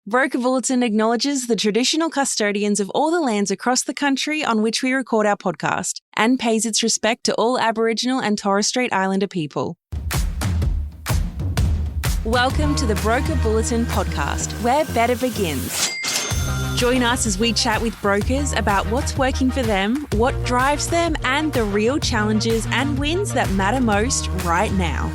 Broker Bulletin acknowledges the traditional custodians of all the lands across the country on which we record our podcast and pays its respect to all Aboriginal and Torres Strait Islander people. Welcome to the Broker Bulletin podcast, where better begins. Join us as we chat with brokers about what's working for them, what drives them, and the real challenges and wins that matter most right now.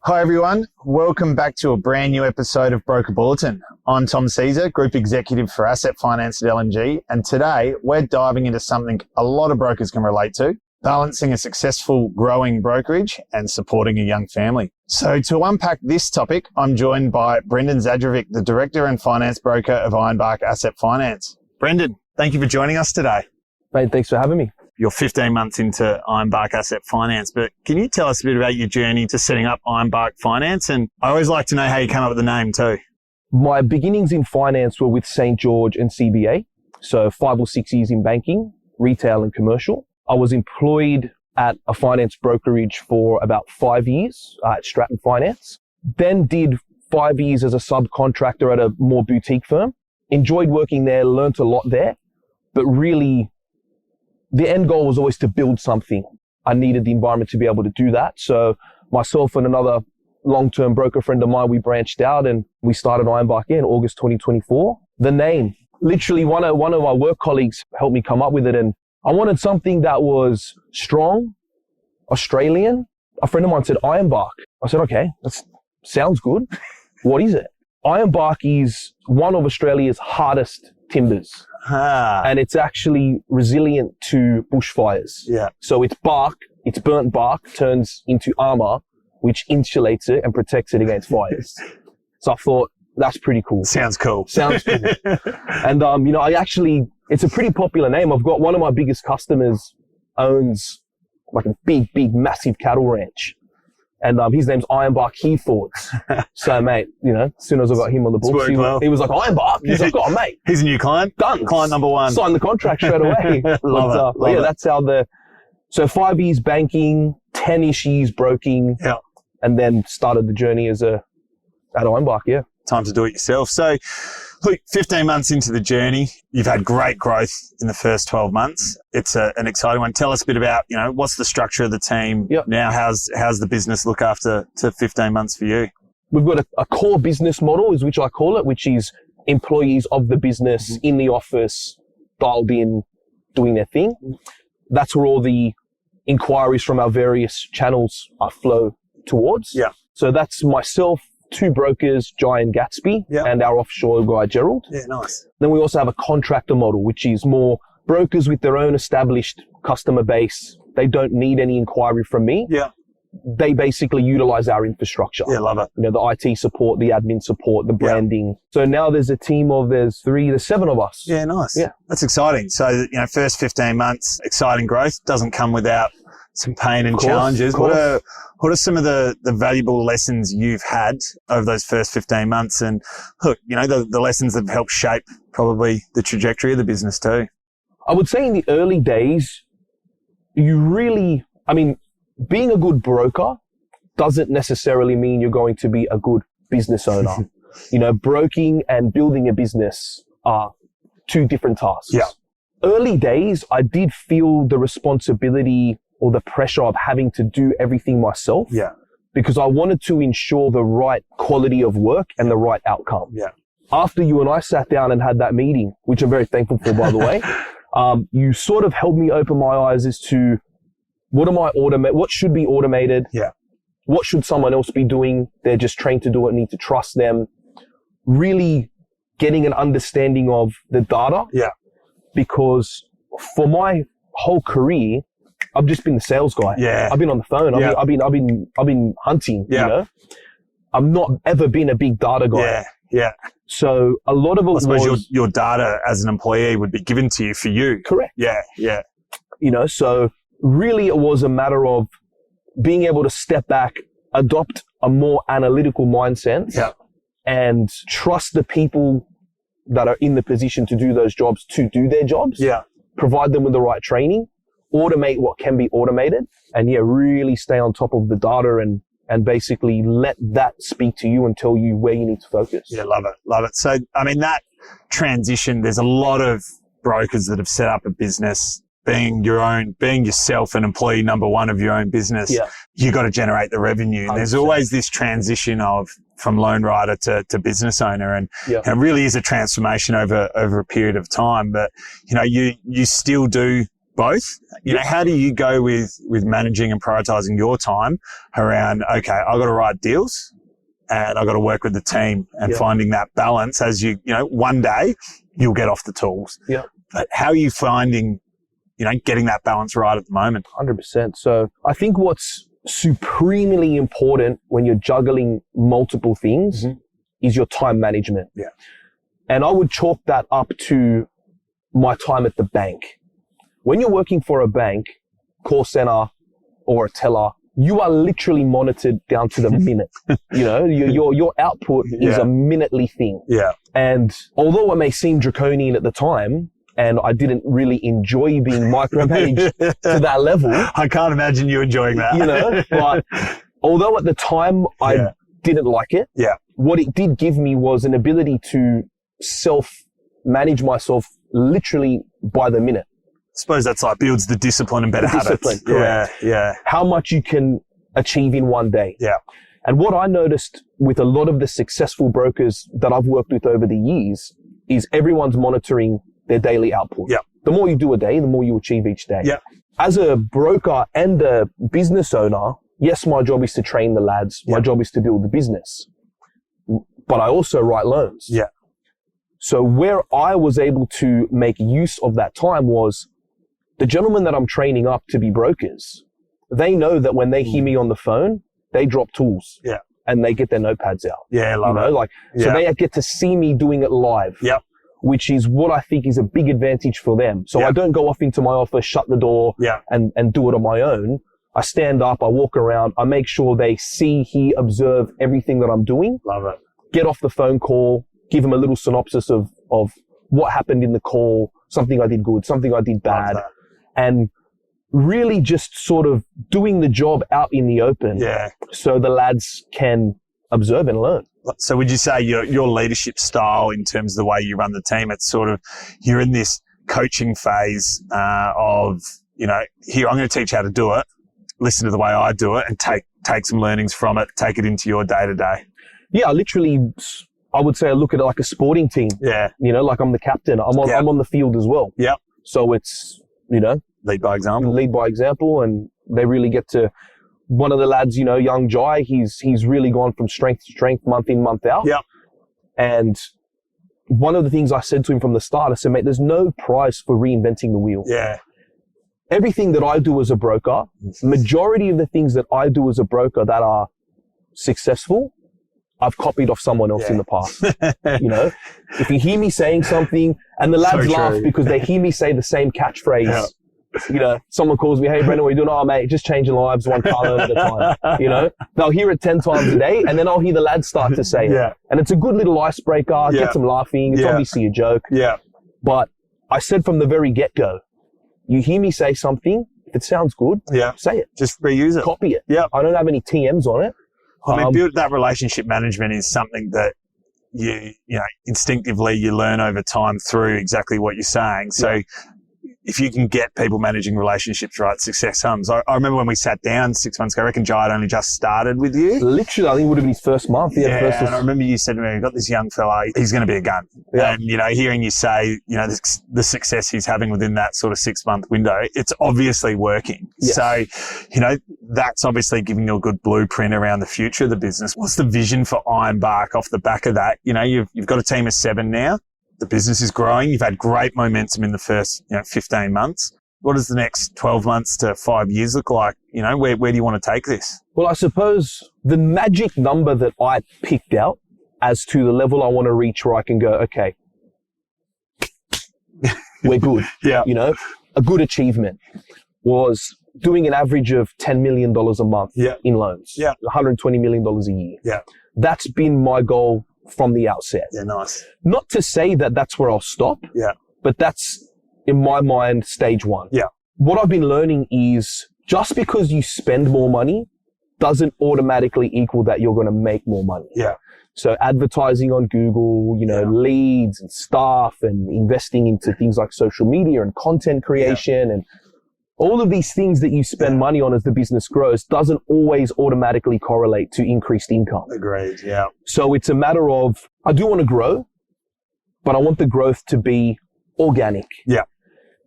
Hi everyone, welcome back to a brand new episode of Broker Bulletin. I'm Tom Caesar, Group Executive for Asset Finance at LNG, and today we're diving into something a lot of brokers can relate to, balancing a successful growing brokerage and supporting a young family. So to unpack this topic, I'm joined by Brendan Zadravec, the Director and Finance Broker of Ironbark Asset Finance. Brendan, thank you for joining us today. Mate, thanks for having me. You're 15 months into Ironbark Asset Finance, but can you tell us a bit about your journey to setting up Ironbark Finance? And I always like to know how you came up with the name too. My beginnings in finance were with St. George and CBA. So 5 or 6 years in banking, retail and commercial. I was employed at a finance brokerage for about 5 years at Stratton Finance. Then did 5 years as a subcontractor at a more boutique firm. Enjoyed working there, learnt a lot there, but really the end goal was always to build something. I needed the environment to be able to do that. So myself and another long-term broker friend of mine, we branched out and we started Ironbark in August 2024. The name, literally one of my work colleagues helped me come up with it, and I wanted something that was strong, Australian. A friend of mine said Ironbark. I said, okay, that sounds good. What is it? Ironbark is one of Australia's hardest timbers. And it's actually resilient to bushfires. Yeah. So its bark, its burnt bark turns into armor, which insulates it and protects it against fires. So I thought, that's pretty cool. Sounds cool. Sounds cool. And, it's a pretty popular name. I've got one of my biggest customers owns like a big, massive cattle ranch. And his name's Ironbark Thoughts. So, mate, as soon as I got him on the books, he was like, Ironbark? He's like, oh, mate. He's a new client? Done. Client number one. Signed the contract straight away. Love it. That's how so 5 years banking, 10-ish years broking. Yeah. And then started the journey at Ironbark, yeah. Time to do it yourself. So, look, 15 months into the journey, you've had great growth in the first 12 months. It's an exciting one. Tell us a bit about, what's the structure of the team now? How's the business look after 15 months for you? We've got a core business model, which I call it, which is employees of the business in the office, dialed in, doing their thing. That's where all the inquiries from our various channels flow towards. Yeah. So that's myself, 2 brokers, Jai and Gatsby, and our offshore guy, Gerald. Yeah, nice. Then we also have a contractor model, which is more brokers with their own established customer base. They don't need any inquiry from me. Yeah. They basically utilize our infrastructure. Yeah, love it. The IT support, the admin support, the branding. Yeah. So now there's a team of, there's 7 of us. Yeah, nice. Yeah. That's exciting. So, first 15 months, exciting growth doesn't come without some pain and challenges. What are some of the valuable lessons you've had over those first 15 months? And look, the lessons that have helped shape probably the trajectory of the business too. I would say in the early days, being a good broker doesn't necessarily mean you're going to be a good business owner. Broking and building a business are 2 different tasks. Yeah. Early days, I did feel the responsibility or the pressure of having to do everything myself. Yeah. Because I wanted to ensure the right quality of work and the right outcome. Yeah. After you and I sat down and had that meeting, which I'm very thankful for, by the way, you sort of helped me open my eyes as to what should be automated? Yeah. What should someone else be doing? They're just trained to do it, need to trust them. Really getting an understanding of the data. Yeah. Because for my whole career, I've just been the sales guy. Yeah. I've been on the phone. I've been hunting. Yeah. I've not ever been a big data guy. Yeah. Yeah. So a lot of it was... I suppose your data as an employee would be given to you for you. Correct. Yeah. Yeah. So really it was a matter of being able to step back, adopt a more analytical mindset, and trust the people that are in the position to do those jobs to do their jobs. Yeah. Provide them with the right training, automate what can be automated, and really stay on top of the data and and basically let that speak to you and tell you where you need to focus. Yeah, love it. Love it. So, I mean, that transition, there's a lot of brokers that have set up a business being yourself an employee number one of your own business. Yeah. You got to generate the revenue. And there's always this transition from loan writer to business owner. And it really is a transformation over a period of time. But, you still do both. How do you go with managing and prioritizing your time around, okay, I've got to write deals and I've got to work with the team and finding that balance as one day you'll get off the tools. Yeah. But how are you finding, getting that balance right at the moment? 100%. So I think what's supremely important when you're juggling multiple things is your time management. Yeah. And I would chalk that up to my time at the bank. When you're working for a bank, call center or a teller, you are literally monitored down to the minute. Your output is a minutely thing. Yeah. And although it may seem draconian at the time, and I didn't really enjoy being micromanaged to that level. I can't imagine you enjoying that. But although at the time I didn't like it, what it did give me was an ability to self-manage myself literally by the minute. I suppose that's like builds the discipline and better habits. Correct. Yeah. How much you can achieve in one day. Yeah. And what I noticed with a lot of the successful brokers that I've worked with over the years is everyone's monitoring their daily output. Yeah. The more you do a day, the more you achieve each day. Yeah. As a broker and a business owner, yes, my job is to train the lads. My job is to build the business. But I also write loans. Yeah. So where I was able to make use of that time was the gentlemen that I'm training up to be brokers. They know that when they hear me on the phone, they drop tools. Yeah. And they get their notepads out. Yeah, love it. So they get to see me doing it live. Yep. Which is what I think is a big advantage for them. So I don't go off into my office, shut the door, and do it on my own. I stand up, I walk around, I make sure they see, hear, observe everything that I'm doing. Love it. Get off the phone call, give them a little synopsis of what happened in the call, something I did good, something I did bad, and really just sort of doing the job out in the open so the lads can observe and learn. So would you say your leadership style in terms of the way you run the team, it's sort of, you're in this coaching phase of, here, I'm going to teach you how to do it, listen to the way I do it and take some learnings from it, take it into your day to day? Yeah, literally, I would say I look at it like a sporting team. Yeah. Like I'm the captain. I'm on the field as well. Yep. So it's, lead by example, and they really get to. One of the lads, young Jai, he's really gone from strength to strength, month in, month out. Yeah. And one of the things I said to him from the start, I said, mate, there's no price for reinventing the wheel. Yeah. Everything that I do as a broker, majority of the things that I do as a broker that are successful, I've copied off someone else in the past. If you hear me saying something, and the lads laugh because they hear me say the same catchphrase. Someone calls me, hey, Brendan, what are you doing? Oh, mate, just changing lives one car at a time. They'll hear it 10 times a day, and then I'll hear the lads start to say it. And it's a good little icebreaker, gets them laughing. It's obviously a joke. Yeah. But I said from the very get-go, you hear me say something, if it sounds good, say it. Just reuse it. Copy it. Yeah. I don't have any TMs on it. Build that relationship management is something that you instinctively you learn over time through exactly what you're saying. So if you can get people managing relationships right, success comes. I remember when we sat down 6 months ago, I reckon Jai had only just started with you. Literally, I think it would have been his first month. And I remember you said to me, we've got this young fella, he's going to be a gun. Yeah. And, hearing you say, the success he's having within that sort of 6 month window, it's obviously working. Yes. So, that's obviously giving you a good blueprint around the future of the business. What's the vision for Ironbark off the back of that? You've got a team of 7 now. The business is growing. You've had great momentum in the first 15 months. What does the next 12 months to 5 years look like? Where do you want to take this? Well, I suppose the magic number that I picked out as to the level I want to reach where I can go, okay, we're good. A good achievement was doing an average of $10 million a month in loans. Yeah. $120 million a year. Yeah. That's been my goal from the outset. Yeah, nice. Not to say that that's where I'll stop. Yeah. But that's, in my mind, stage one. Yeah. What I've been learning is just because you spend more money doesn't automatically equal that you're going to make more money. Yeah. So advertising on Google, leads and staff and investing into things like social media and content creation and all of these things that you spend money on as the business grows doesn't always automatically correlate to increased income. Agreed. Yeah. So it's a matter of, I do want to grow, but I want the growth to be organic. Yeah.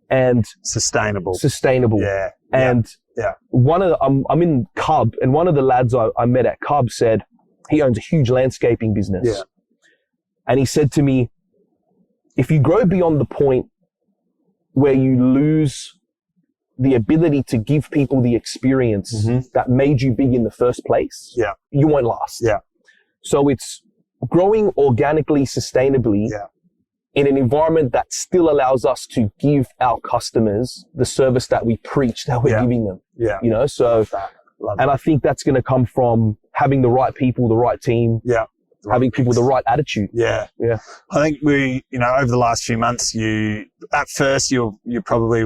And sustainable. Yeah. And I'm in Cub, and one of the lads I met at Cub said he owns a huge landscaping business. Yeah. And he said to me, if you grow beyond the point where you lose the ability to give people the experience that made you big in the first place, you won't last. Yeah. So it's growing organically, sustainably, in an environment that still allows us to give our customers the service that we preach that we're giving them. Yeah. You know, so, and I think that's going to come from having the right people, the right team, having people with the right attitude. Yeah. Yeah. I think over the last few months, at first you probably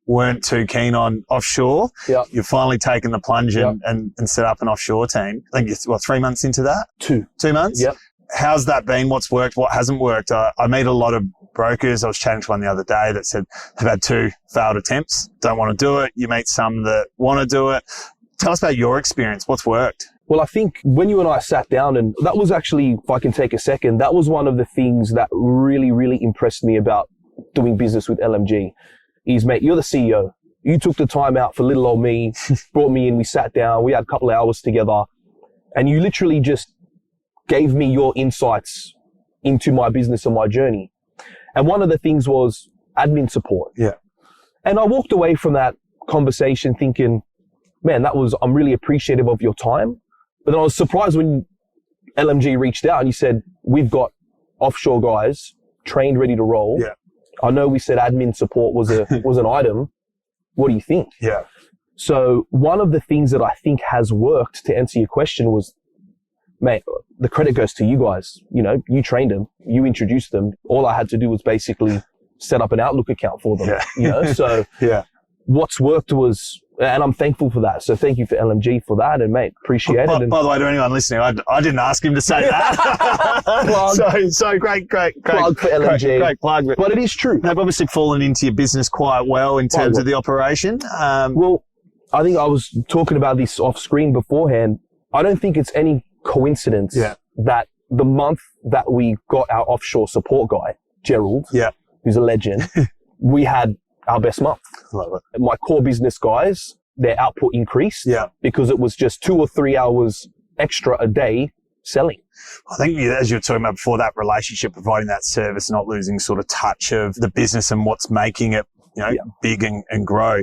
weren't too keen on offshore. Yeah. You've finally taken the plunge and set up an offshore team. I think you're 3 months into that? 2 months? Yep. How's that been? What's worked? What hasn't worked? I meet a lot of brokers. I was chatting to one the other day that said they've had 2 failed attempts, don't want to do it. You meet some that want to do it. Tell us about your experience. What's worked? Well, I think when you and I sat down, and that was actually, if I can take a second, that was one of the things that really, really impressed me about doing business with LMG is, mate, you're the CEO. You took the time out for little old me, brought me in, we sat down, we had a couple of hours together, and you literally just gave me your insights into my business and my journey. And one of the things was admin support. Yeah. And I walked away from that conversation thinking, man, I'm really appreciative of your time. But then I was surprised when LMG reached out and you said, we've got offshore guys trained, ready to roll. Yeah. I know we said admin support was an item. What do you think? Yeah. So one of the things that I think has worked, to answer your question, was, mate, the credit goes to you guys. You know, you trained them, you introduced them. All I had to do was basically set up an Outlook account for them. Yeah. You know, so what's worked was, and I'm thankful for that. So thank you for LMG for that, and mate, appreciate it. By the way, to anyone listening, I didn't ask him to say that. so great plug for LMG. Great plug. But it is true. They've obviously fallen into your business quite well in terms of the operation. Well, I think I was talking about this off screen beforehand. I don't think it's any coincidence that the month that we got our offshore support guy, Gerald, who's a legend, we had our best month. Love it. My core business guys, their output increased because it was just 2 or 3 hours extra a day selling. I think, as you were talking about before, that relationship, providing that service, not losing sort of touch of the business and what's making it, big and grow.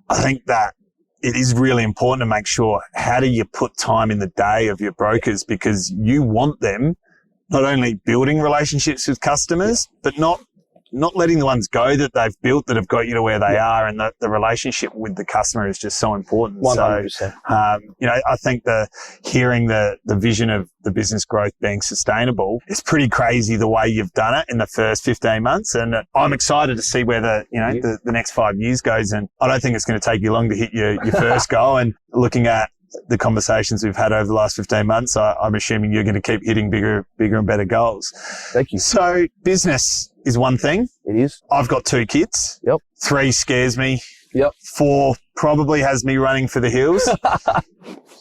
I think that it is really important to make sure, how do you put time in the day of your brokers? Because you want them not only building relationships with customers, but not letting the ones go that they've built that have got you to where they are, and the relationship with the customer is just so important. 100%. So, I think hearing the vision of the business growth being sustainable is pretty crazy the way you've done it in the first 15 months. And I'm excited to see where the next 5 years goes. And I don't think it's going to take you long to hit your first goal. And looking at the conversations we've had over the last 15 months, I'm assuming you're going to keep hitting bigger and better goals. Thank you. So business is one thing. It is. I've got 2 kids. Yep. 3 scares me. Yep. 4 probably has me running for the hills.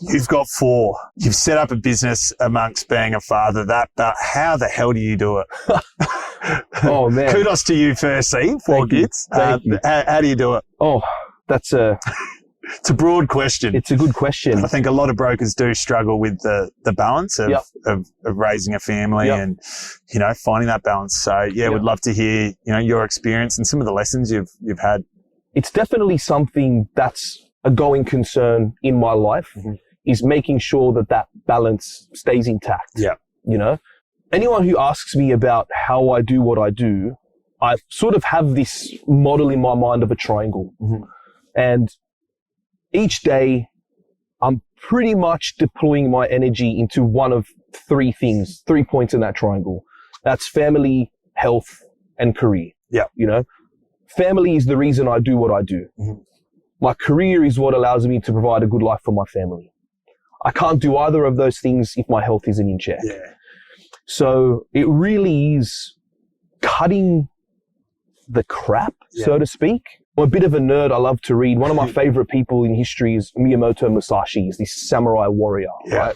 You've got 4. You've set up a business amongst being a father. But how the hell do you do it? Oh, man. Kudos to you firstly, 4 kids. Thank you. How do you do it? Oh, that's it's a broad question. It's a good question. I think a lot of brokers do struggle with the balance of raising a family and, finding that balance. So we'd love to hear, your experience and some of the lessons you've had. It's definitely something that's a going concern in my life, is making sure that balance stays intact. Yeah. Anyone who asks me about how I do what I do, I sort of have this model in my mind of a triangle. And each day, I'm pretty much deploying my energy into one of 3 things, 3 points in that triangle. That's family, health, and career. Yeah. Family is the reason I do what I do. My career is what allows me to provide a good life for my family. I can't do either of those things if my health isn't in check. Yeah. So it really is cutting the crap, so to speak. I'm a bit of a nerd. I love to read. One of my favorite people in history is Miyamoto Musashi. He's this samurai warrior, right?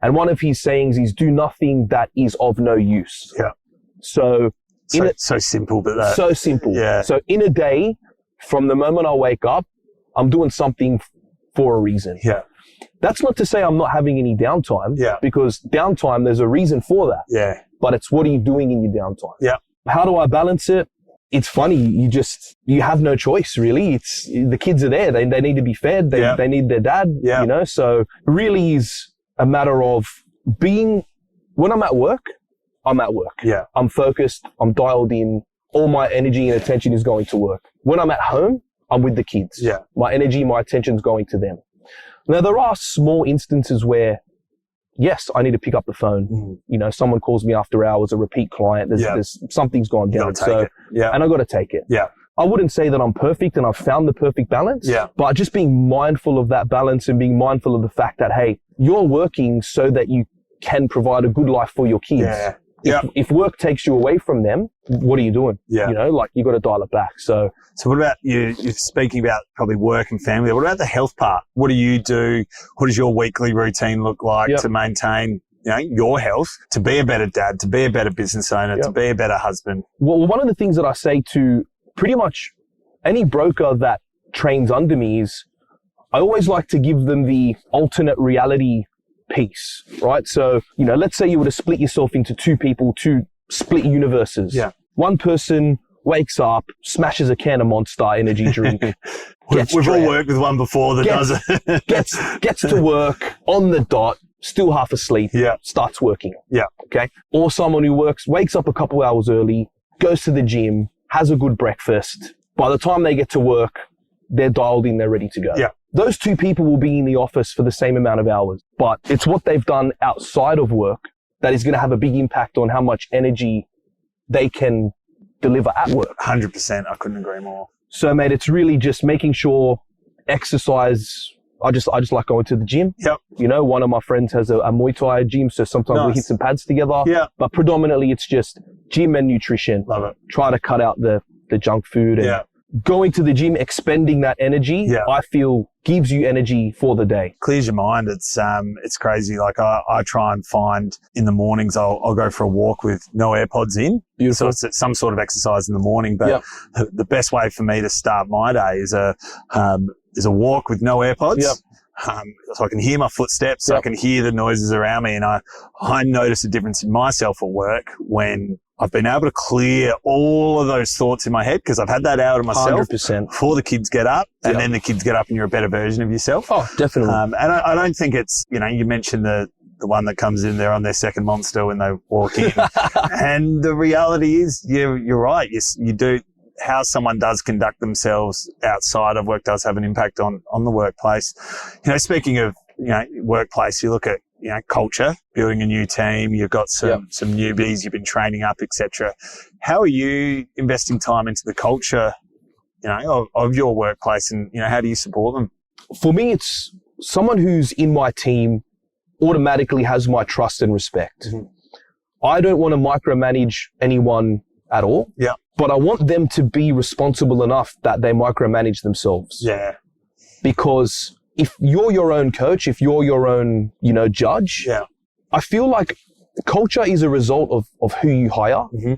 And one of his sayings is, do nothing that is of no use. Yeah. So simple, but so simple. Yeah. So in a day, from the moment I wake up, I'm doing something for a reason. Yeah. That's not to say I'm not having any downtime. Yeah. Because downtime, there's a reason for that. Yeah. But it's what are you doing in your downtime? Yeah. How do I balance it? It's funny. You have no choice, really. It's the kids are there. They need to be fed. They need their dad, you know? So really is a matter of being, when I'm at work, I'm at work. Yeah. I'm focused. I'm dialed in. All my energy and attention is going to work. When I'm at home, I'm with the kids. Yeah. My energy, my attention's going to them. Now, there are small instances where, yes, I need to pick up the phone. Mm. You know, someone calls me after hours, a repeat client. There's something's gone down. And I got to take it. Yeah. I wouldn't say that I'm perfect and I've found the perfect balance. Yeah. But just being mindful of that balance and being mindful of the fact that, hey, you're working so that you can provide a good life for your kids. Yeah. If work takes you away from them, what are you doing? Yeah. You know, like you got to dial it back. So what about you're speaking about probably work and family. What about the health part? What do you do? What does your weekly routine look like to maintain, you know, your health, to be a better dad, to be a better business owner, to be a better husband? Well, one of the things that I say to pretty much any broker that trains under me is I always like to give them the alternate reality piece, right? So, you know, let's say you were to split yourself into two people, two split universes. Yeah. One person wakes up, smashes a can of Monster energy drink. We've all worked with one before that does it. gets to work on the dot, still half asleep, starts working. Yeah. Okay. Or someone who wakes up a couple hours early, goes to the gym, has a good breakfast. By the time they get to work, they're dialed in, they're ready to go. Yeah. Those two people will be in the office for the same amount of hours, but it's what they've done outside of work that is going to have a big impact on how much energy they can deliver at work. 100%. I couldn't agree more. So, mate, it's really just making sure exercise. I just like going to the gym. Yep. You know, one of my friends has a Muay Thai gym, so sometimes we hit some pads together. Yeah. But predominantly it's just gym and nutrition. Love it. Try to cut out the junk food and going to the gym, expending that energy, I feel gives you energy for the day. Clears your mind. It's crazy. Like I try and find in the mornings, I'll go for a walk with no AirPods in. Beautiful. So it's some sort of exercise in the morning. But the best way for me to start my day is a walk with no AirPods. Yep. So I can hear my footsteps. I can hear the noises around me. And I notice a difference in myself at work when I've been able to clear all of those thoughts in my head because I've had that hour to myself 100%. before the kids get up, and then the kids get up and you're a better version of yourself. Oh, definitely. And I don't think it's, you know, you mentioned the one that comes in there on their second Monster when they walk in. And the reality is, you're right. You do, how someone does conduct themselves outside of work does have an impact on the workplace. You know, speaking of, you know, workplace, you look at, you know, culture, building a new team, you've got some newbies you've been training up, etc. How are you investing time into the culture, you know, of your workplace, and, you know, how do you support them? For me, it's someone who's in my team automatically has my trust and respect. Mm-hmm. I don't want to micromanage anyone at all. Yeah. But I want them to be responsible enough that they micromanage themselves. Yeah. Because if you're your own coach, if you're your own, you know, judge, I feel like culture is a result of who you hire. Mm-hmm.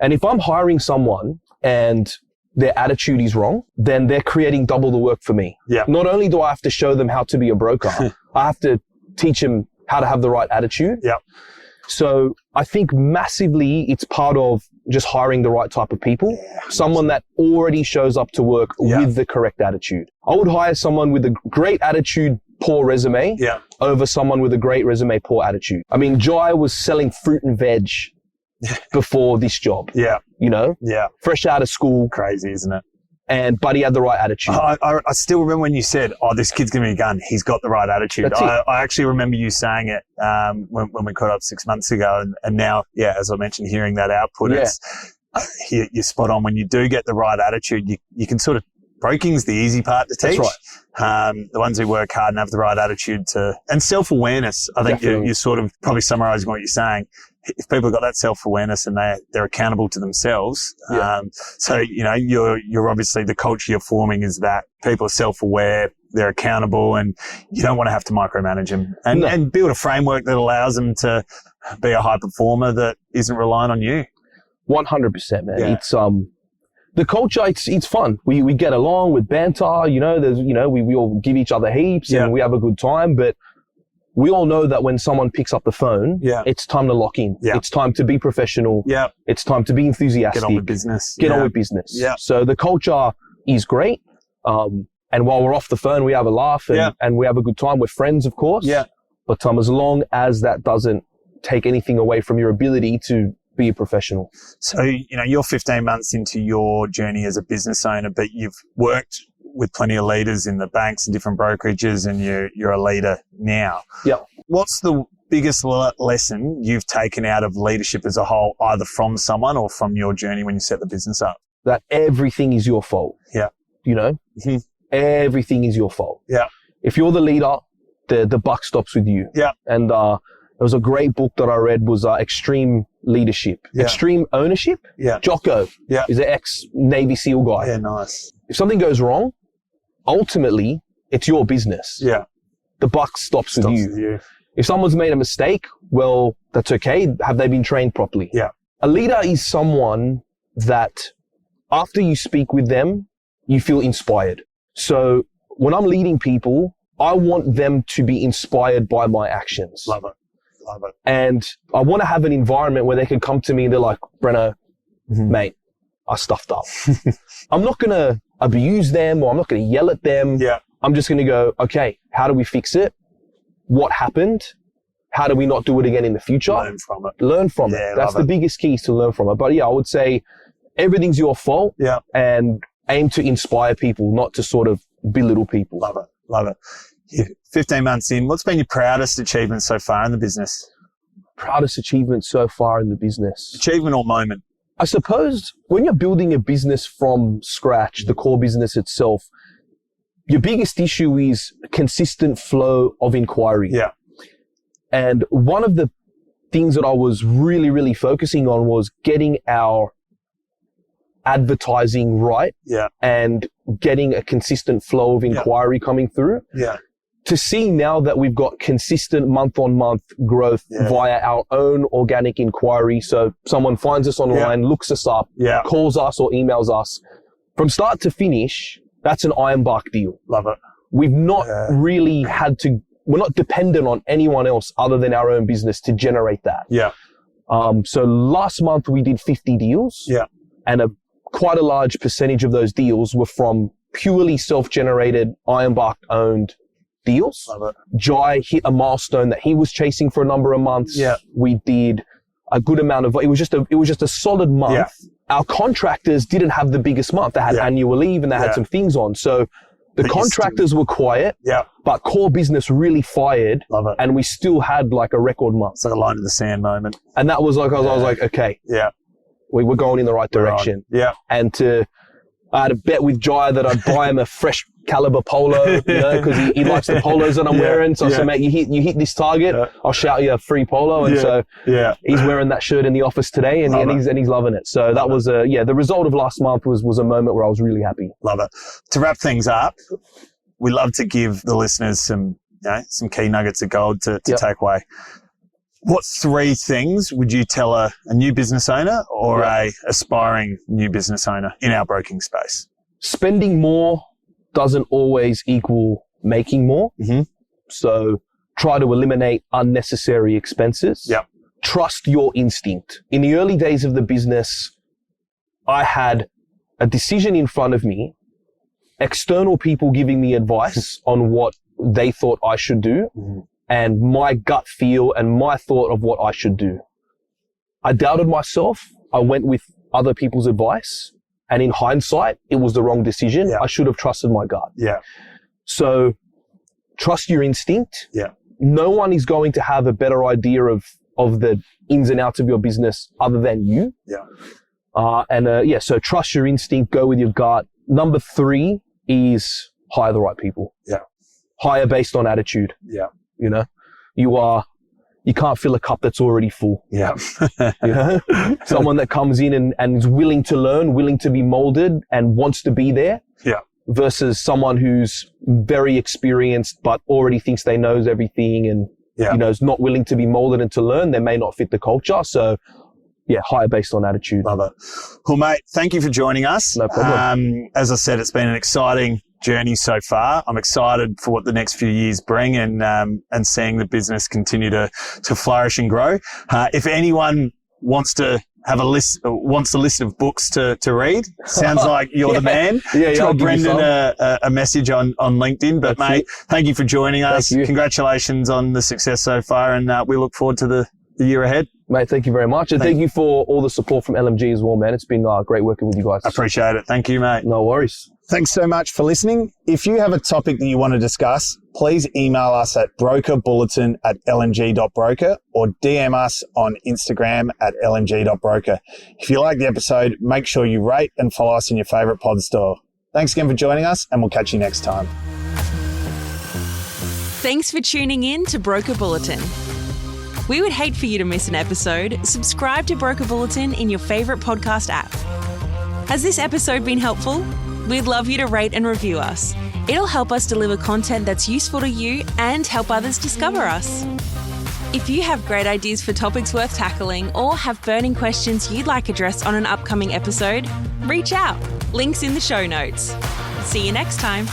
And if I'm hiring someone and their attitude is wrong, then they're creating double the work for me. Yeah. Not only do I have to show them how to be a broker, I have to teach them how to have the right attitude. Yeah. So I think massively it's part of just hiring the right type of people, someone that already shows up to work with the correct attitude. I would hire someone with a great attitude, poor resume, over someone with a great resume, poor attitude. I mean, Jai was selling fruit and veg before this job. Yeah. You know? Yeah. Fresh out of school. Crazy, isn't it? But he had the right attitude. I still remember when you said, "Oh, this kid's going to be a gun. He's got the right attitude." I actually remember you saying it when we caught up 6 months ago, and now, as I mentioned, hearing that output, you're spot on. When you do get the right attitude, you can sort of broking's the easy part to teach. That's right. The ones who work hard and have the right attitude and self-awareness. I think you're sort of probably summarising what you're saying. If people have got that self-awareness and they're accountable to themselves, so you're obviously, the culture you're forming is that people are self-aware, they're accountable, and you don't want to have to micromanage them and build a framework that allows them to be a high performer that isn't relying on you. 100%, man. Yeah. It's the culture. It's fun. We get along with banter. We all give each other heaps and we have a good time. But we all know that when someone picks up the phone, it's time to lock in. Yeah. It's time to be professional. Yeah. It's time to be enthusiastic. Get on with business. Get on with business. Yeah. So the culture is great. And while we're off the phone, we have a laugh and we have a good time. We're friends, of course. Yeah. But as long as that doesn't take anything away from your ability to be a professional. So, you're 15 months into your journey as a business owner, but you've worked with plenty of leaders in the banks and different brokerages, and you're a leader now. Yeah. What's the biggest lesson you've taken out of leadership as a whole, either from someone or from your journey when you set the business up? That everything is your fault. Yeah. Mm-hmm. Everything is your fault. Yeah. If you're the leader, the buck stops with you. Yeah. And there was a great book that I read was Extreme Leadership. Yeah. Extreme Ownership. Yeah. Jocko is an ex-Navy SEAL guy. Yeah, nice. If something goes wrong, ultimately, it's your business. Yeah. The buck stops with you. If someone's made a mistake, well, that's okay. Have they been trained properly? Yeah. A leader is someone that after you speak with them, you feel inspired. So when I'm leading people, I want them to be inspired by my actions. Love it. Love it. And I want to have an environment where they can come to me and they're like, Brenno, mate, I stuffed up. I'm not going to abuse them or I'm not going to yell at them. Yeah. I'm just going to go, okay, how do we fix it? What happened? How do we not do it again in the future? Learn from it. That's the biggest key, is to learn from it. But I would say everything's your fault. Yeah. And aim to inspire people, not to sort of belittle people. Love it. Love it. 15 months in, what's been your proudest achievement so far in the business? Proudest achievement so far in the business? Achievement or moment? I suppose when you're building a business from scratch, the core business itself, your biggest issue is consistent flow of inquiry. Yeah. And one of the things that I was really, really focusing on was getting our advertising right. Yeah. And getting a consistent flow of inquiry coming through. Yeah. To see now that we've got consistent month-on-month growth via our own organic inquiry. So someone finds us online, looks us up, calls us or emails us. From start to finish, that's an Ironbark deal. Love it. We've not really we're not dependent on anyone else other than our own business to generate that. Yeah. So last month we did 50 deals. Yeah. And quite a large percentage of those deals were from purely self-generated, Ironbark-owned deals. Love it. Jai hit a milestone that he was chasing for a number of months. Yeah. We did a good amount of, it was just a solid month. Yeah. Our contractors didn't have the biggest month. They had annual leave and they had some things on. So the contractors were quiet, but core business really fired. Love it. And we still had like a record month. It's like a line in the sand moment. And that was like, I was like, okay. Yeah. We were going in the right direction. Yeah. And I had a bet with Jai that I'd buy him a fresh caliber polo, because he likes the polos that I'm wearing. So I said, mate, you hit this target, I'll shout you a free polo. And so he's wearing that shirt in the office today and he's loving it. So that was the result of last month was a moment where I was really happy. Love it. To wrap things up, we love to give the listeners some key nuggets of gold to take away. What 3 things would you tell a new business owner or a aspiring new business owner in our broking space? Spending more doesn't always equal making more. Mm-hmm. So try to eliminate unnecessary expenses. Yeah. Trust your instinct. In the early days of the business, I had a decision in front of me, external people giving me advice on what they thought I should do. Mm-hmm. And my gut feel and my thought of what I should do. I doubted myself. I went with other people's advice. And in hindsight, it was the wrong decision. Yeah. I should have trusted my gut. Yeah. So trust your instinct. Yeah. No one is going to have a better idea of the ins and outs of your business other than you. Yeah. So trust your instinct, go with your gut. Number 3 is hire the right people. Yeah. Hire based on attitude. Yeah. You know, you can't fill a cup that's already full. Yeah. You know, someone that comes in and is willing to learn, willing to be molded and wants to be there. Yeah. Versus someone who's very experienced, but already thinks they knows everything and, you know, is not willing to be molded and to learn. They may not fit the culture. So yeah, hire based on attitude. Love it. Well, mate, thank you for joining us. No problem. As I said, it's been an exciting journey so far. I'm excited for what the next few years bring and seeing the business continue to flourish and grow. If anyone wants to have wants a list of books to read, sounds like you're the man. Drop Brendan a message on LinkedIn. But mate, thank you for joining us. Congratulations on the success so far, and we look forward to the year ahead. Mate, thank you very much. And thank you for all the support from LMG as well, man. It's been great working with you guys. I appreciate it. Thank you, mate. No worries. Thanks so much for listening. If you have a topic that you want to discuss, please email us at brokerbulletin@lmg.broker or DM us on Instagram at lmg.broker. If you like the episode, make sure you rate and follow us in your favourite pod store. Thanks again for joining us, and we'll catch you next time. Thanks for tuning in to Broker Bulletin. We would hate for you to miss an episode. Subscribe to Broker Bulletin in your favourite podcast app. Has this episode been helpful? We'd love you to rate and review us. It'll help us deliver content that's useful to you and help others discover us. If you have great ideas for topics worth tackling or have burning questions you'd like addressed on an upcoming episode, reach out. Links in the show notes. See you next time.